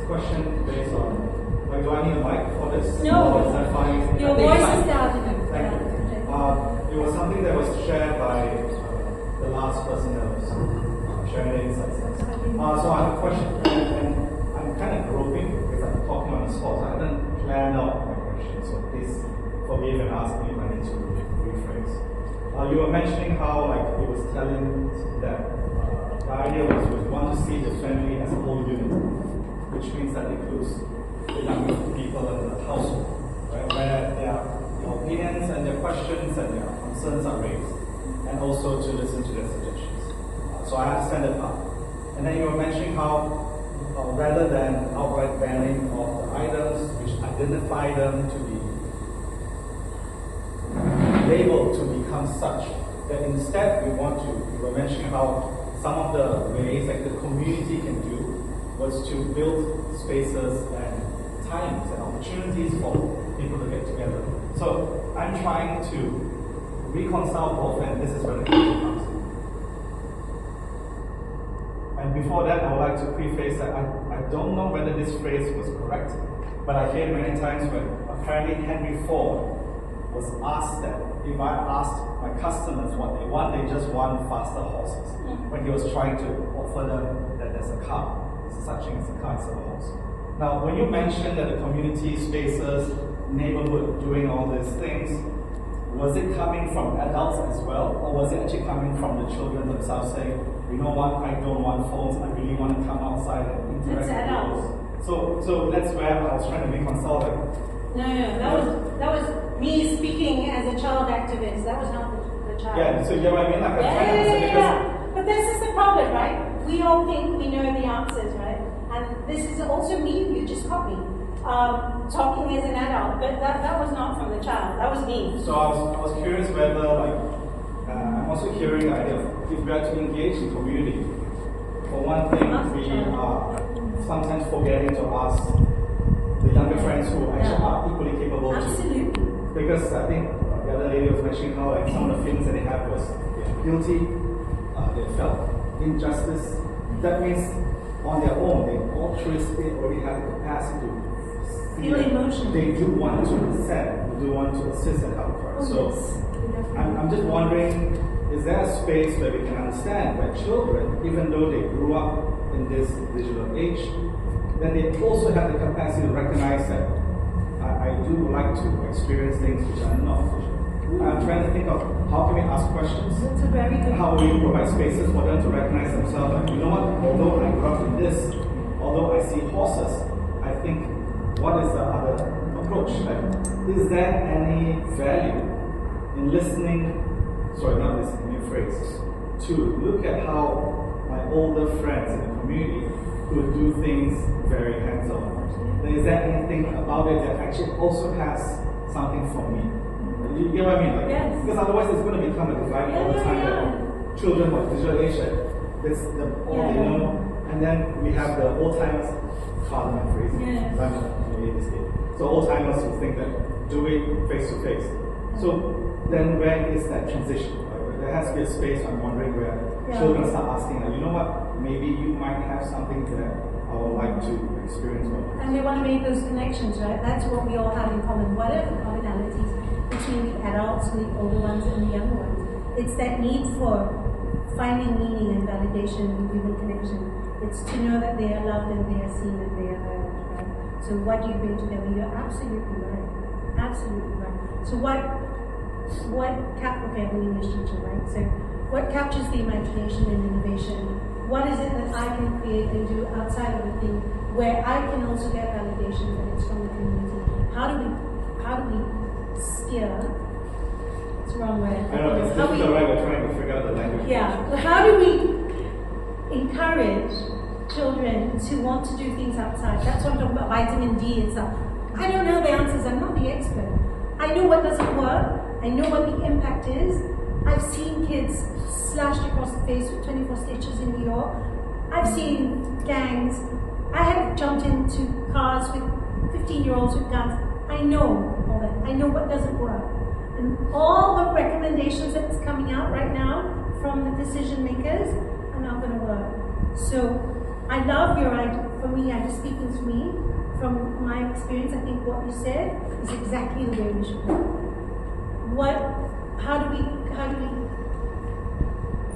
question based on, like, do I need a mic for this? No. Or is that fine? Your voice is loud enough. Thank you. It was something that was shared by the last person that was sharing the insights. So I have a question, and I'm kind of groping because I'm talking on the spot. I haven't planned out my question, so please forgive and ask me if I need to rephrase. You were mentioning how, like, it was telling that the idea was we want to see the family as a whole unit, which means that includes the younger people in the household, right? Where their opinions and their questions and their concerns are raised, and also to listen to their suggestions. So I understand that part. And then you were mentioning how rather than outright banning of the items which identify them to be labeled to become such, that instead we were mentioning how some of the ways that the community can do was to build spaces and times and opportunities for people to get together. So I'm trying to reconcile both, and this is where the question comes in. And before that, I would like to preface that I don't know whether this phrase was correct, but I hear many times when apparently Henry Ford was asked that if I asked my customers what they want, they just want faster horses. When he was trying to offer them that there's a car, there's such thing as a car instead of a horse. Now, when you mentioned that the community spaces, neighborhood doing all these things, was it coming from adults as well, or was it actually coming from the children themselves saying, you know what, I don't want phones, I really want to come outside and interact with people. So that's where I was trying to reconcile that. No, that was me speaking as a child activist. That was not the child. Yeah, so you know what I mean? Like, I'm trying to understand because But this is the problem, right? We all think we know the answers, right? And this is also me, you just caught me. Talking as an adult, but that was not from the child, that was me. So I was curious whether, like, I'm also hearing the idea of if we are to engage in community, for one thing, we are sometimes forgetting to ask the younger friends who actually are equally capable Absolutely. to. Because I think the other lady was mentioning how, like, some of the feelings that they have was they're guilty, they felt injustice. That means on their own, they altruistically already have the capacity to feel emotion. They do want to consent, they do want to assist and help her. So I'm just wondering, is there a space where we can understand that children, even though they grew up in this digital age, then they also have the capacity to recognize that I do like to experience things which are not digital. I'm trying to think of how can we ask questions? That's a very good How we provide spaces for them to recognize themselves. Like, you know what, although I grew up in this, although I see horses, I think, what is the other approach? Like, is there any value in listening, not listening, new phrase, to look at how my older friends in the community could do things very hands-on? Is there anything about it that actually also has something for me? You get what I mean? Like, yes. Because otherwise it's going to become a divide all the time. That children of digital age, that's all they know. And then we have the old-timers, pardon my phrase, so old-timers who think that do it face-to-face. So then where is that transition? Like, there has to be a space, I'm wondering, where children start asking, like, you know what, maybe you might have something that I would like to experience. And we want to make those connections, right? That's what we all have in common. What are the commonalities between the adults, the older ones, and the younger ones? It's that need for finding meaning and validation in human connection. It's to know that they are loved and they are seen and they are heard, right? So what you bring together, you're absolutely right. Absolutely right. So okay, I'm an English teacher, right? So what captures the imagination and innovation? What is it that I can create and do outside of the thing where I can also get validation that it's from the community? How do we steer? It's the wrong word. I know, it's the right way, trying to figure out the language. Yeah. But how do we encourage children to want to do things outside? That's what I'm talking about, vitamin D and stuff. I don't know the answers, I'm not the expert. I know what doesn't work, I know what the impact is. I've seen kids slashed across the face with 24 stitches in New York. I've seen gangs. I have jumped into cars with 15-year-olds with guns. I know all that. I know what doesn't work. And all the recommendations that's coming out right now from the decision makers are not going to work. So I love your idea. For me, I'm just speaking to me me, from my experience, I think what you said is exactly the way we should go. How do we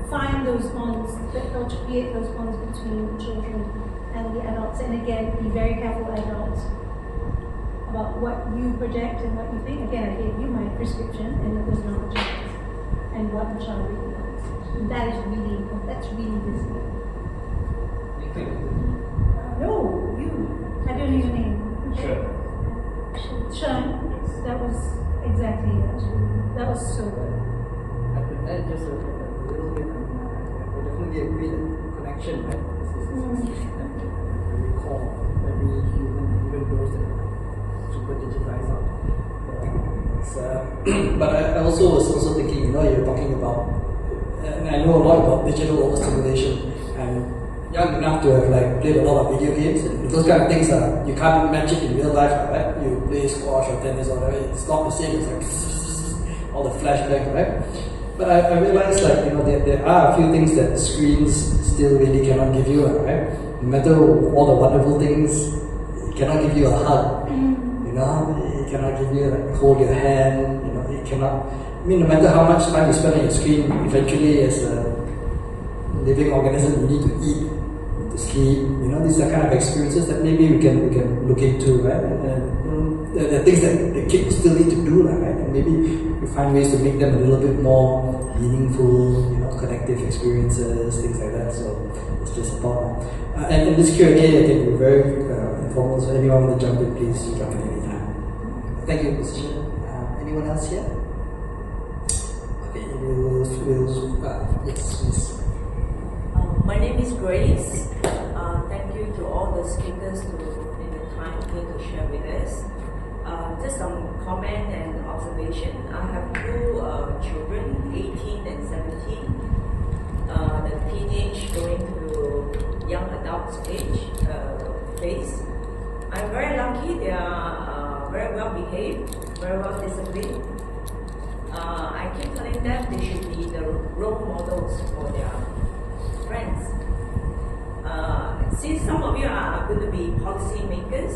find those bonds, or to create those bonds between the children and the adults? And again, be very careful, adults, about what you project and what you think. Again, I gave you my prescription, and it was not the child's, and what the child really wants. And that is really important. That's really visible. No, you. I don't know your name. Sure. Sean. Yes. That was exactly it. That was so good. I could add just a little bit. I would definitely agree that connection, right? Is very core. Every human, even those that are super digitized out. But I also was also thinking, you're talking about, and I know a lot about digital overstimulation. And young enough to have played a lot of video games, and those kind of things you can't match it in real life, right? You play squash or tennis or whatever, it's not the same. It's all the flashback, right? But I realized there are a few things that screens still really cannot give you, right? No matter all the wonderful things, it cannot give you a hug. It cannot give you hold your hand. It cannot. No matter how much time you spend on your screen, eventually as a living organism, you need to eat, to sleep. These are kind of experiences that maybe we can look into, right? And there are things that the kids still need to do, right? And maybe we find ways to make them a little bit more meaningful, connective experiences, things like that. So it's just a thought. And in this Q&A, I think we're very informal. So anyone want to jump in, please jump in anytime. Thank you, Mr. Chen. Anyone else here? Okay, yes, please. My name is Grace. Thank you to all the speakers in the time here to share with us. Just some comment and observation. I have two children, 18 and 17. The teenage going to young adult phase. I'm very lucky. They are very well behaved, very well disciplined. I keep telling them they should be the role models for their friends. Since some of you are going to be policy makers,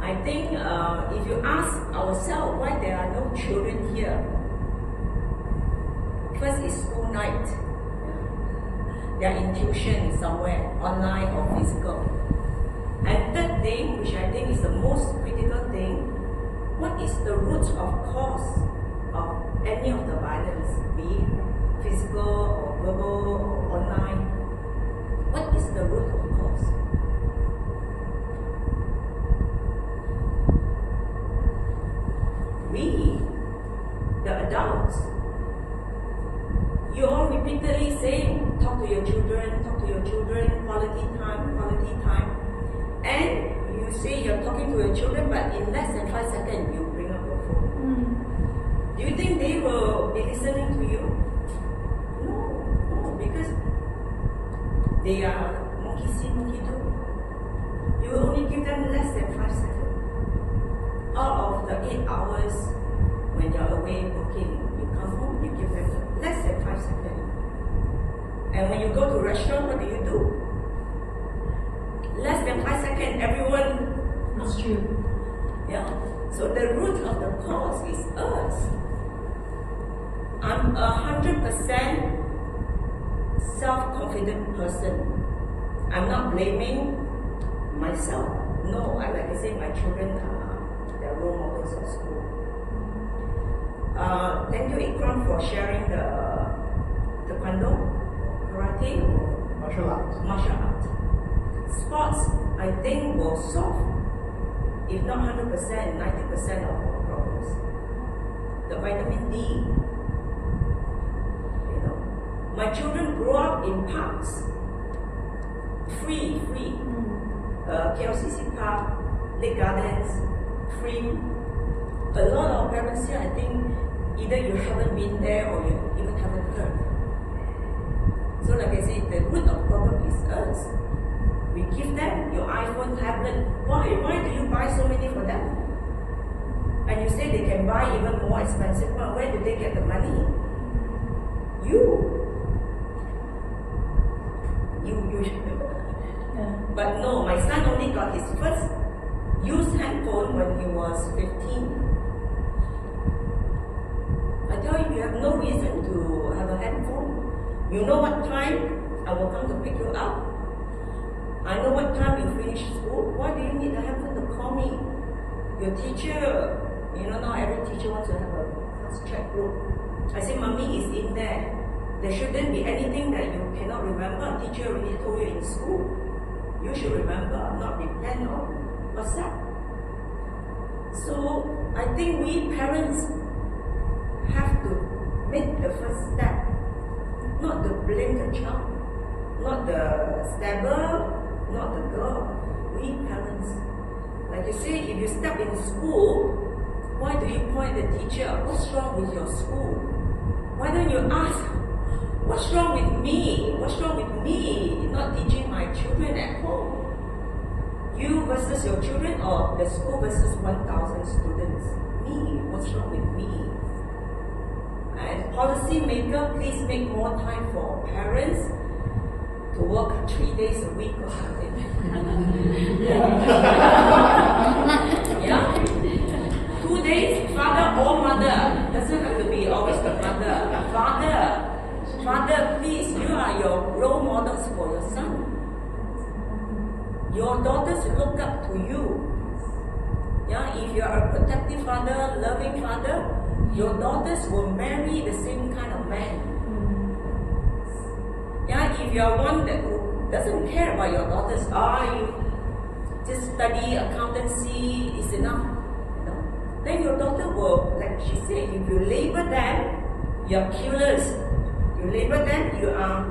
I think if you ask ourselves why there are no children here, first it's school night. They are in tuition somewhere, online or physical. And third thing, which I think is the most critical thing, what is the root of cause of any of the violence, be it physical or verbal or online? What is the root of cause? We, the adults, you all repeatedly saying, talk to your children, quality time. And you say you're talking to your children, but in less than 5 seconds, you bring up your phone. Do you think they will be listening to you? No, because they are monkey see, monkey do. You will only give them less than 5 seconds. Out of the 8 hours when you're away working, you come home, you give them less than 5 seconds. And when you go to a restaurant, what do? Less than 5 seconds, everyone. That's true. Yeah. So the root of the cause is us. I'm 100% self-confident person. I'm not blaming myself. No, like I say, my children are their role models at school. Thank you, Ikram, for sharing the taekwondo, karate, Martial arts. martial art. Sports, I think, will solve, if not 100%, 90% of our problems. The vitamin D. My children grew up in parks. Free. KLCC Park, Lake Gardens, free. A lot of parents here, I think, either you haven't been there or you even haven't heard. So like I said, the root of the problem is us. We give them your iPhone, tablet. Why do you buy so many for them? And you say they can buy even more expensive one. Where do they get the money? Yeah. But no, my son only got his first used handphone when he was 15. I tell you, you have no reason to have a handphone. You know what time I will come to pick you up. I know what time you finish school. Why do you need a handphone to call me? Your teacher, you know, not every teacher wants to have a class chat group. I say, Mommy is in there. There shouldn't be anything that you cannot remember. Teacher already told you in school. You should remember, not depend on WhatsApp. So I think we parents have to make the first step. Not to blame the child, not the stabber, not the girl. We parents. Like you say, if you step in school, why do you point at the teacher? What's wrong with your school? Why don't you ask, what's wrong with me? What's wrong with me not teaching my children at home? You versus your children, or the school versus 1,000 students? Me, what's wrong with me? And policy maker, please make more time for parents to work 3 days a week or something. Yeah? 2 days, father or mother. Doesn't have to be always the mother. Father, please, you are your role models for your son. Your daughters look up to you. Yeah, if you are a protective father, loving father, your daughters will marry the same kind of man. Yeah, if you are one that doesn't care about your daughters, you just study accountancy is enough. You know? Then your daughter will, like she said, if you label them, you are killers. You label them, you are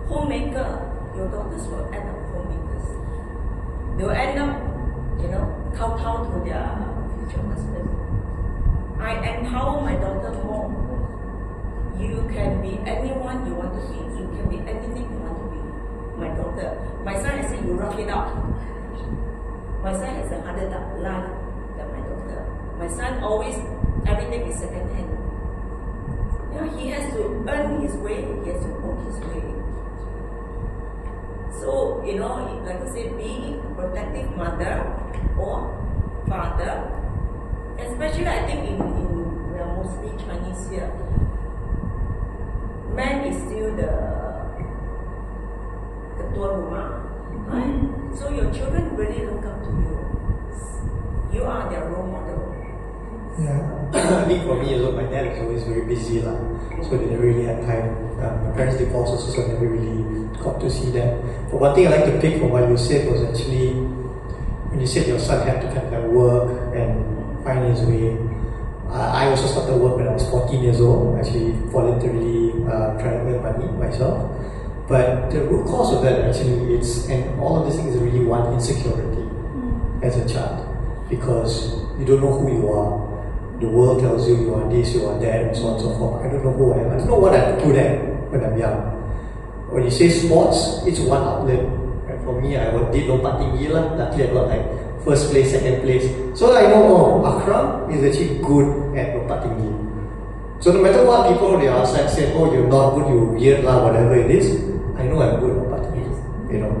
homemaker. Your daughters will end up homemakers. They will end up, you know, kowtow to their future husband. I empower my daughter more. You can be anyone you want to be. You can be anything you want to be. My daughter. My son, I say, you rough it out. My son has a harder life than my daughter. My son always, everything is second hand. Yeah, he has to earn his way. He has to work his way. So, you know, like I said, be a protective mother or father. Especially, I think we are mostly Chinese here. Man is still the ketua rumah, right? So your children really look up to you. You are their role model. Yeah, I think for me, my dad was always very busy, so they never really had time. My parents divorced also, so I never really got to see that. But one thing I like to pick from what you said was actually when you said your son had to kind of work and find his way. I also started work when I was 14 years old, actually voluntarily trying to earn money myself. But the root cause of that actually and all of these things is really one, insecurity as a child. Because you don't know who you are. The world tells you you are this, you are that, and so on and so forth. I don't know who I am. I don't know what I do that when I'm young. When you say sports, it's one outlet. And for me, I did lompat tinggi lah. Luckily I got like first place, second place. So I know, Akram is actually good at lompat tinggi. So no matter what people on the outside say, you're not good, you're weird lah, whatever it is, I know I'm good at lompat tinggi. You know,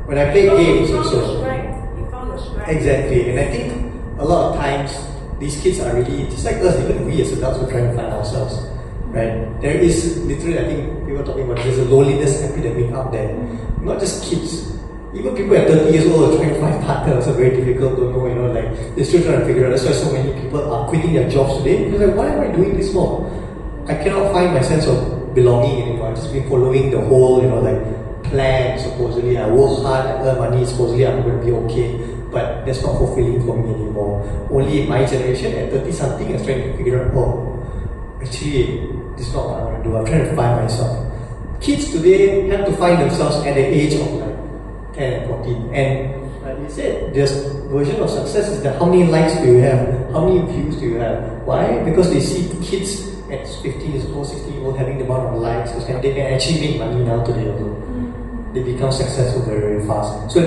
when I play games also. You found your strength. Exactly, and I think a lot of times these kids are really just like us. Even we as adults, we're trying to find ourselves, right? There is literally, I think people are talking about there's a loneliness epidemic out there. Not just kids. Even people at 30 years old are trying to find partners. Are very difficult to know, like they're still trying to figure out. That's why so many people are quitting their jobs today. Because like, why am I doing this for? I cannot find my sense of belonging anymore. I've just been following the whole, like plan. Supposedly, I work hard, I earn money. Supposedly, I'm going to be okay. But that's not fulfilling for me anymore. Only my generation at 30 something is trying to figure out, actually, this is not what I want to do. I'm trying to find myself. Kids today have to find themselves at the age of like 10 and 14. And like you said, just version of success is that how many likes do you have? How many views do you have? Why? Because they see kids at 15 years old, 16 years old having the amount of likes, and they can actually make money now today also. They become successful very, very fast. So